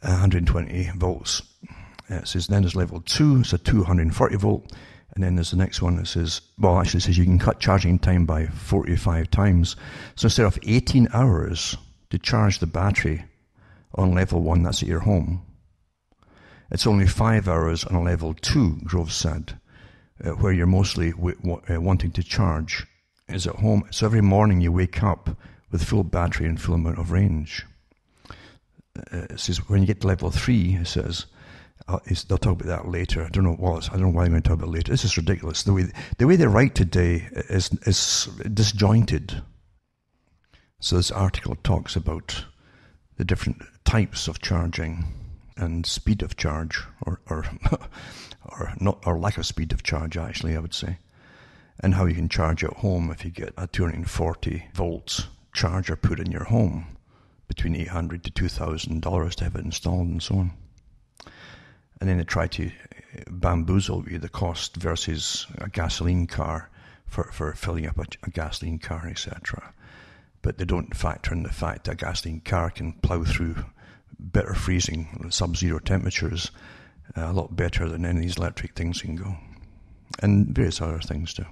[SPEAKER 1] 120 volts. It says then there's level 2, it's a 240 volt. And then there's the next one that says, well, actually it says you can cut charging time by 45 times. So instead of 18 hours to charge the battery on level 1, that's at your home, it's only 5 hours on a level 2, Grove said, where you're mostly wanting to charge is at home. So every morning you wake up with full battery and full amount of range. It says when you get to level 3, it says, they'll talk about that later. I don't know, Wallace, I don't know why I'm going to talk about it later. This is ridiculous. The way they write today is disjointed. So this article talks about the different types of charging and speed of charge, or lack of speed of charge, actually, I would say, and how you can charge at home if you get a 240 volts charger put in your home, between $800 to $2,000 to have it installed, and so on. And then they try to bamboozle you the cost versus a gasoline car for filling up a gasoline car, etc. But they don't factor in the fact that a gasoline car can plow through bitter freezing, sub-zero temperatures a lot better than any of these electric things can go. And various other things too.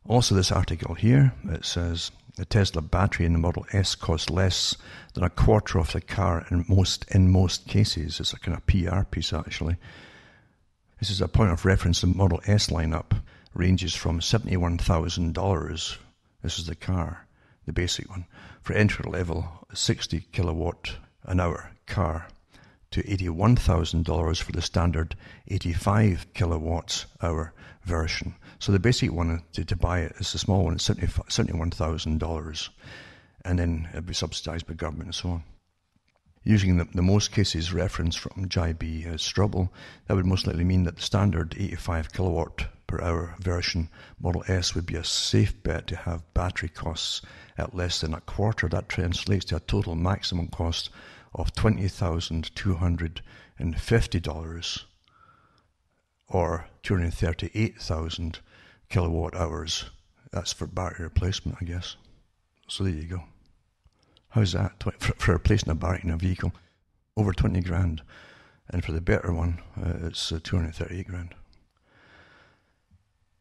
[SPEAKER 1] Also, this article here, it says the Tesla battery in the Model S costs less than a quarter of the car in most cases. It's a kind of PR piece, actually. This is a point of reference. The Model S lineup ranges from $71,000. This is the car, the basic one, for entry-level 60 kilowatt an hour car, to $81,000 for the standard 85 kilowatts hour version. So the basic one to buy it is the small one, it's $71,000, and then it'll be subsidized by government and so on. Using the most cases reference from J.B. Strobel, that would most likely mean that the standard 85 kilowatt per hour version Model S would be a safe bet to have battery costs at less than a quarter. That translates to a total maximum cost of $20,250 or 238,000 kilowatt hours. That's for battery replacement, I guess. So there you go. How's that for replacing a battery in a vehicle? Over 20 grand. And for the better one, it's 238 grand.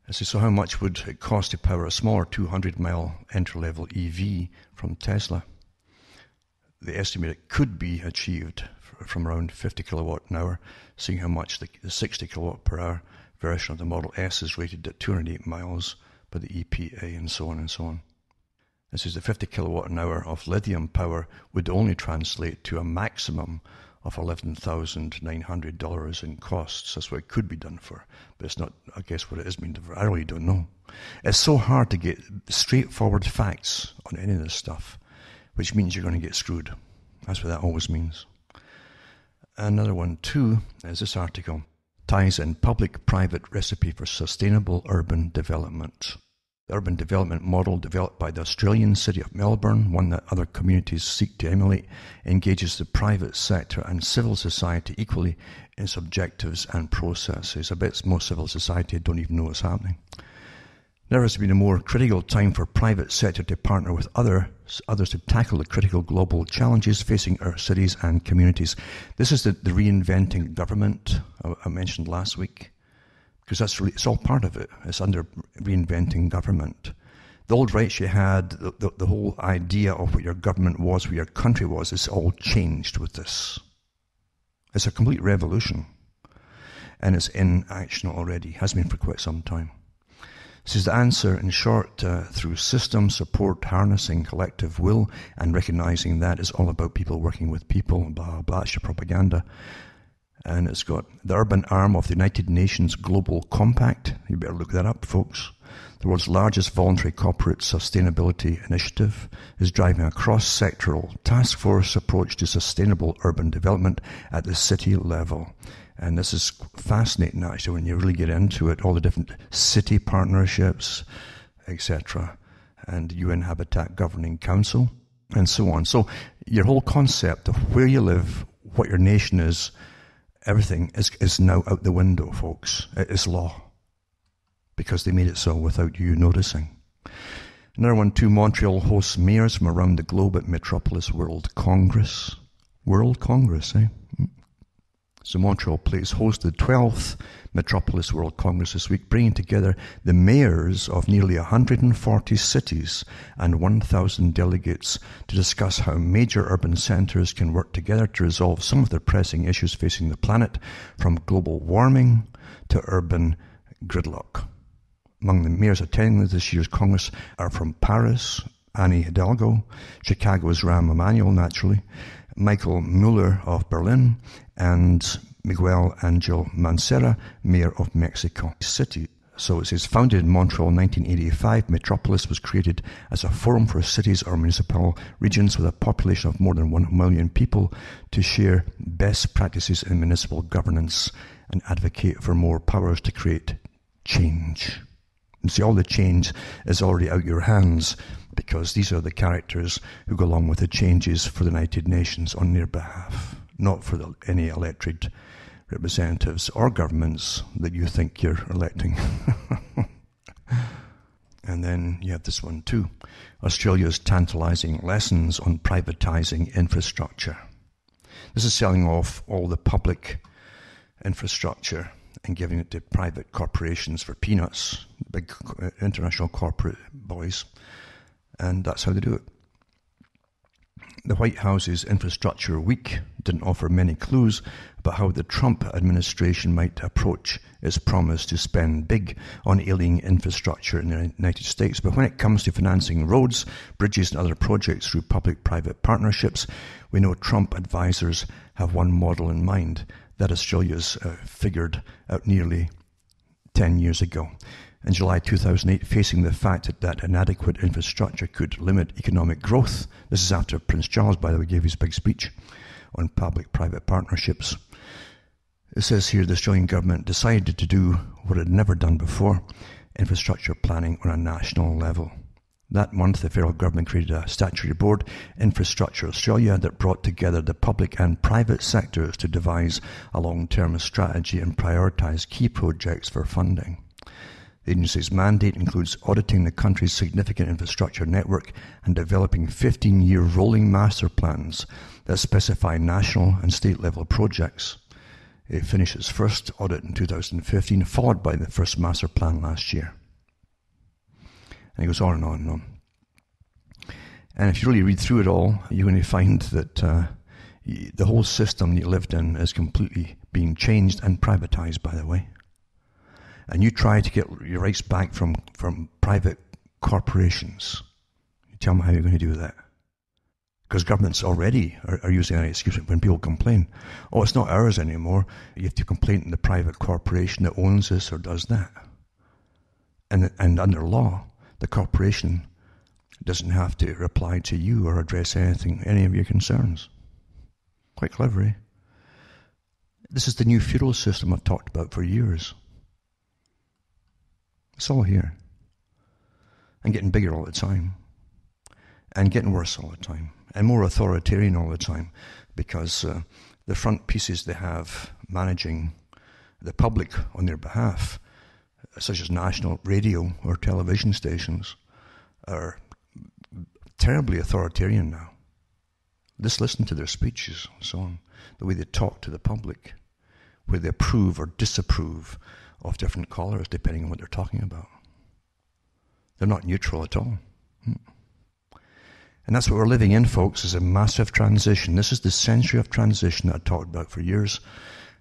[SPEAKER 1] I say, so how much would it cost to power a smaller 200-mile entry-level EV from Tesla? They estimate it could be achieved from around 50 kilowatt an hour, seeing how much the 60 kilowatt per hour version of the Model S is rated at 208 miles by the EPA, and so on and so on. This is the 50 kilowatt an hour of lithium power would only translate to a maximum of $11,900 in costs. That's what it could be done for, but it's not, I guess, what it is being done for. I really don't know. It's so hard to get straightforward facts on any of this stuff, which means you're going to get screwed. That's what that always means. Another one, too, is this article. Ties in public-private recipe for sustainable urban development. The urban development model developed by the Australian city of Melbourne, one that other communities seek to emulate, engages the private sector and civil society equally in its objectives and processes. I bet most civil society don't even know what's happening. There has been a more critical time for private sector to partner with others to tackle the critical global challenges facing our cities and communities. This is the reinventing government I mentioned last week. Because that's really, it's all part of it. It's under reinventing government. The old rights you had, the whole idea of what your government was, what your country was, it's all changed with this. It's a complete revolution. And it's in action already, has been for quite some time. This is the answer, in short, through system support, harnessing collective will, and recognizing that is all about people working with people, blah, blah, it's your propaganda. And it's got the urban arm of the United Nations Global Compact. You better look that up, folks. The world's largest voluntary corporate sustainability initiative is driving a cross-sectoral task force approach to sustainable urban development at the city level. And this is fascinating, actually, when you really get into it, all the different city partnerships, etc., and UN Habitat Governing Council, and so on. So your whole concept of where you live, what your nation is, everything is now out the window, folks. It is law. Because they made it so without you noticing. Another one, too. Montreal hosts mayors from around the globe at Metropolis World Congress. World Congress, eh? So Montreal plays host the 12th Metropolis World Congress this week, bringing together the mayors of nearly 140 cities and 1,000 delegates to discuss how major urban centres can work together to resolve some of the pressing issues facing the planet, from global warming to urban gridlock. Among the mayors attending this year's Congress are from Paris, Annie Hidalgo, Chicago's Rahm Emanuel, naturally, Michael Mueller of Berlin, and Miguel Angel Mancera, mayor of Mexico City. So it says, founded in Montreal in 1985, Metropolis was created as a forum for cities or municipal regions with a population of more than 1 million people to share best practices in municipal governance and advocate for more powers to create change. And see, all the change is already out your hands, because these are the characters who go along with the changes for the United Nations on their behalf, not for any elected representatives or governments that you think you're electing. And then you have this one too. Australia's tantalising lessons on privatising infrastructure. This is selling off all the public infrastructure and giving it to private corporations for peanuts, big international corporate boys. And that's how they do it. The White House's Infrastructure Week didn't offer many clues about how the Trump administration might approach its promise to spend big on alien infrastructure in the United States. But when it comes to financing roads, bridges and other projects through public-private partnerships, we know Trump advisors have one model in mind that Australia's figured out nearly 10 years ago. In July 2008, facing the fact that inadequate infrastructure could limit economic growth. This is after Prince Charles, by the way, gave his big speech on public-private partnerships. It says here the Australian government decided to do what it had never done before, infrastructure planning on a national level. That month, the federal government created a statutory board, Infrastructure Australia, that brought together the public and private sectors to devise a long-term strategy and prioritise key projects for funding. The agency's mandate includes auditing the country's significant infrastructure network and developing 15-year rolling master plans that specify national and state-level projects. It finished its first audit in 2015, followed by the first master plan last year. And it goes on and on and on. And if you really read through it all, you're going to find that the whole system you lived in is completely being changed and privatized, by the way. And you try to get your rights back from private corporations. You tell me how you're going to do that. Because governments already are using that excuse when people complain. Oh, it's not ours anymore. You have to complain to the private corporation that owns this or does that. And under law, the corporation doesn't have to reply to you or address any of your concerns. Quite clever, eh? This is the new feudal system I've talked about for years. It's all here. And getting bigger all the time. And getting worse all the time. And more authoritarian all the time. Because the front pieces they have managing the public on their behalf, such as national radio or television stations, are terribly authoritarian now. Just listen to their speeches and so on. The way they talk to the public. Where they approve or disapprove of different callers depending on what they're talking about. They're not neutral at all. And that's what we're living in, folks, is a massive transition. This is the century of transition that I talked about for years.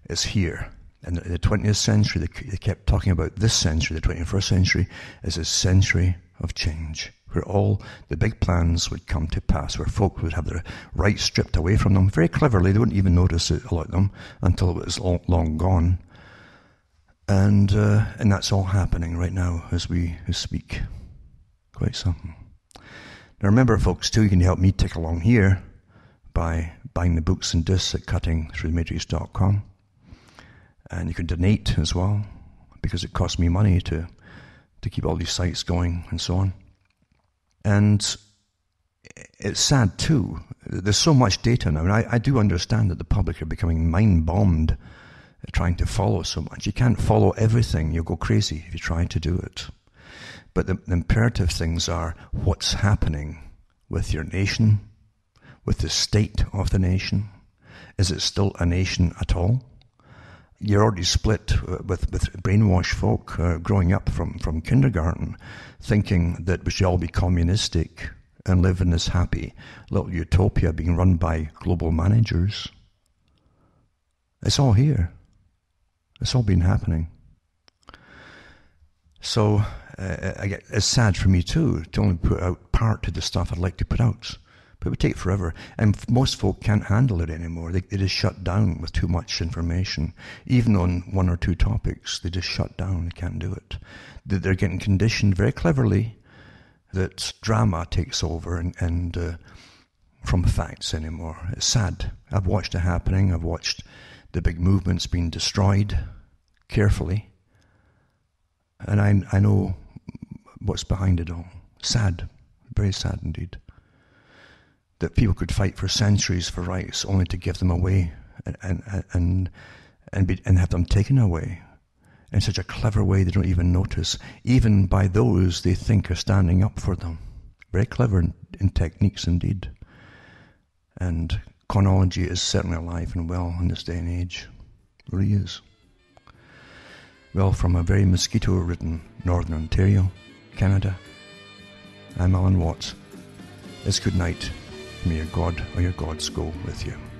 [SPEAKER 1] It's here. And the 20th century, they kept talking about this century, the 21st century, is a century of change, where all the big plans would come to pass, where folk would have their rights stripped away from them. Very cleverly, they wouldn't even notice it, a lot of them, until it was long gone. And that's all happening right now as we speak. Quite something. Now remember, folks, too, you can help me tick along here by buying the books and discs at cuttingthroughthematrix.com. And you can donate as well, because it costs me money to keep all these sites going and so on. And it's sad, too. There's so much data now. And I do understand that the public are becoming mind-bombed trying to follow so much. You can't follow everything. You'll go crazy if you try to do it. But the imperative things are what's happening with your nation, with the state of the nation. Is it still a nation at all? You're already split with brainwashed folk growing up from kindergarten, thinking that we should all be communistic and live in this happy little utopia being run by global managers. It's all here. It's all been happening. So it's sad for me too to only put out part of the stuff I'd like to put out. But it would take forever. And most folk can't handle it anymore. They just shut down with too much information. Even on one or two topics, they just shut down. They can't do it. They're getting conditioned very cleverly that drama takes over and from facts anymore. It's sad. I've watched it happening. I've watched the big movements being destroyed carefully. And I know what's behind it all. Sad. Very sad indeed. That people could fight for centuries for rights only to give them away and have them taken away in such a clever way they don't even notice, even by those they think are standing up for them. Very clever in techniques indeed. And chronology is certainly alive and well in this day and age. It really is. Well, from a very mosquito-ridden Northern Ontario, Canada, I'm Alan Watts. It's good night. May your God or your gods go with you.